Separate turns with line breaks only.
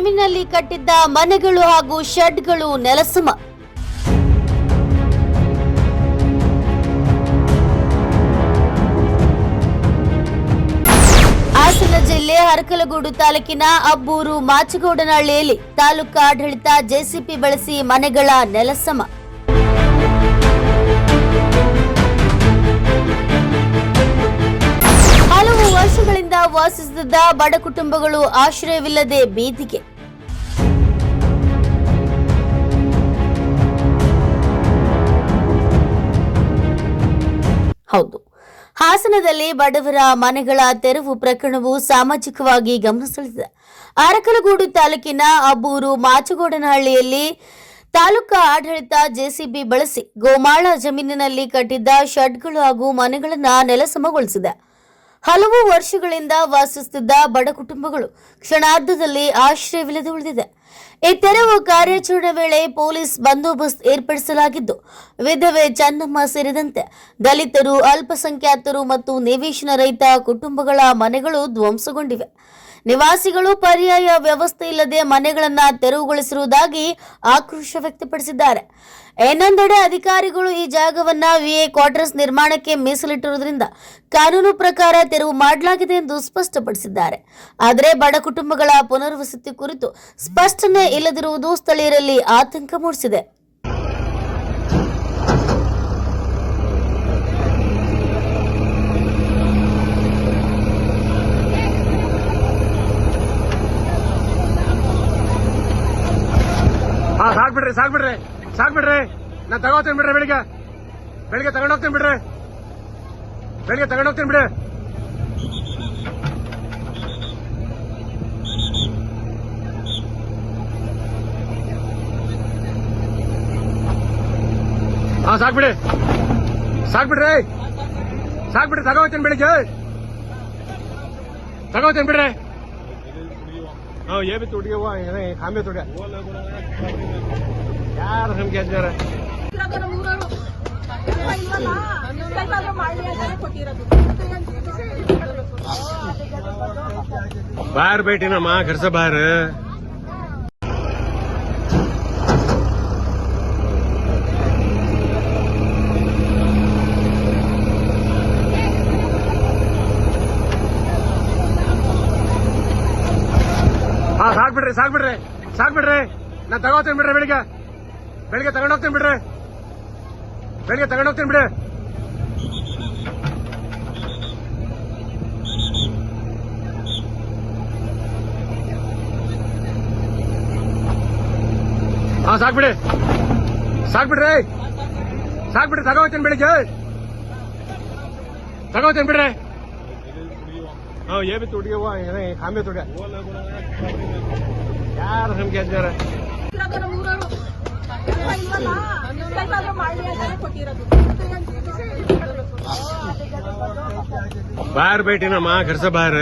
ಜಮೀನಿನಲ್ಲಿ ಕಟ್ಟಿದ್ದ ಮನೆಗಳು ಹಾಗೂ ಶೆಡ್ಗಳು ನೆಲಸಮ. ಹಾಸನ ಜಿಲ್ಲೆ ಅರಕಲಗೂಡು ತಾಲೂಕಿನ ಅಬ್ಬೂರು ಮಾಚಗೌಡನಹಳ್ಳಿಯಲ್ಲಿ ತಾಲೂಕು ಆಡಳಿತ ಜೆಸಿಪಿ ಬಳಸಿ ಮನೆಗಳ ನೆಲಸಮ. ಹಲವು ವರ್ಷಗಳಿಂದ ವಾಸಿಸುತ್ತಿದ್ದ ಬಡ ಕುಟುಂಬಗಳು ಆಶ್ರಯವಿಲ್ಲದೆ ಬೀದಿಗೆ. ಹೌದು, ಹಾಸನದಲ್ಲಿ ಬಡವರ ಮನೆಗಳ ತೆರವು ಪ್ರಕರಣವು ಸಾಮಾಜಿಕವಾಗಿ ಗಮನ ಸೆಳೆದಿದೆ. ಅರಕಲಗೂಡು ತಾಲೂಕಿನ ಅಬ್ಬೂರು ಮಾಚಗೌಡನಹಳ್ಳಿಯಲ್ಲಿ ತಾಲೂಕಾ ಆಡಳಿತ ಜೆಸಿಬಿ ಬಳಸಿ ಗೋಮಾಳ ಜಮೀನಿನಲ್ಲಿ ಕಟ್ಟಿದ್ದ ಶೆಡ್ಗಳು ಹಾಗೂ ಮನೆಗಳನ್ನು ನೆಲಸಮಗೊಳಿಸಿದೆ. ಹಲವು ವರ್ಷಗಳಿಂದ ವಾಸಿಸುತ್ತಿದ್ದ ಬಡ ಕುಟುಂಬಗಳು ಕ್ಷಣಾರ್ಧದಲ್ಲಿ ಆಶ್ರಯವಿಲ್ಲದೆ ಉಳಿದಿದೆ. ಈ ತೆರವು ಕಾರ್ಯಾಚರಣೆ ವೇಳೆ ಪೊಲೀಸ್ ಬಂದೋಬಸ್ತ್ ಏರ್ಪಡಿಸಲಾಗಿದ್ದು, ವಿಧವೆ ಚೆನ್ನಮ್ಮ ಸೇರಿದಂತೆ ದಲಿತರು, ಅಲ್ಪಸಂಖ್ಯಾತರು ಮತ್ತು ನಿವೇಶನ ರಹಿತ ಕುಟುಂಬಗಳ ಮನೆಗಳು ಧ್ವಂಸಗೊಂಡಿವೆ. ನಿವಾಸಿಗಳು ಪರ್ಯಾಯ ವ್ಯವಸ್ಥೆ ಇಲ್ಲದೆ ಮನೆಗಳನ್ನು ತೆರವುಗೊಳಿಸಿರುವುದಾಗಿ ಆಕ್ರೋಶ ವ್ಯಕ್ತಪಡಿಸಿದ್ದಾರೆ. ಇನ್ನೊಂದೆಡೆ ಅಧಿಕಾರಿಗಳು ಈ ಜಾಗವನ್ನ ವಿಎ ಕ್ವಾರ್ಟರ್ಸ್ ನಿರ್ಮಾಣಕ್ಕೆ ಮೀಸಲಿಟ್ಟಿರುವುದರಿಂದ ಕಾನೂನು ಪ್ರಕಾರ ತೆರವು ಮಾಡಲಾಗಿದೆ ಎಂದು ಸ್ಪಷ್ಟಪಡಿಸಿದ್ದಾರೆ. ಆದರೆ ಬಡ ಕುಟುಂಬಗಳ ಪುನರ್ವಸತಿ ಕುರಿತು ಸ್ಪಷ್ಟನೆ ಇಲ್ಲದಿರುವುದು ಸ್ಥಳೀಯರಲ್ಲಿ ಆತಂಕ ಮೂಡಿಸಿದೆ.
ಸಾಕ್ಬಿಡ್ರಿ ನಾನು ತಗೋತೀನಿ ಬಿಡ್ರಿ. ಬೆಳಿಗ್ಗೆ ತಗೊಂಡೋಗ್ತೀನಿ ಬಿಡ್ರಿ. ಸಾಕ್ಬಿಡ್ರಿ ತಗೋತೀನಿ ಬೆಳಿಗ್ಗೆ ತಗೋತೀನಿ ಬಿಡ್ರಿ. ಏ ಬಿತ್ತು ಹುಡುಗಿ ಕಾಂಬೆ ತುಡಿಯ ಯಾರು ನಮ್ಗೆ ಹಚ್ಚಾರ ಬಾರ್ ಬೇಟಿನಮ್ಮ ಖರ್ಚ ಬಾರ್. ಸಾಕ್ಬಿಡ್ರಿ ನಾನು ತಗೋತೀನಿ ಬಿಡ್ರಿ. ಬೆಳಿಗ್ಗೆ ತಗೊಂಡೋಗ್ತೀನಿ ಬಿಡ್ರಿ. ಸಾಕ್ಬಿಡ್ರಿ ತಗೋತೀನಿ ಬೆಳಿಗ್ಗೆ ತಗೋತೀನಿ ಬಿಡ್ರಿ. ಏ ಬಿತ್ತು ಹುಡುಗಿ ಕಾಂಬೆ ತುಡಿಯ ಯಾರು ನಮ್ಗೆ ಹಚ್ಚಾರ ಬಾರ್ ಬೇಟಿನಮ್ಮ ಖರ್ಚ ಬಾರ್.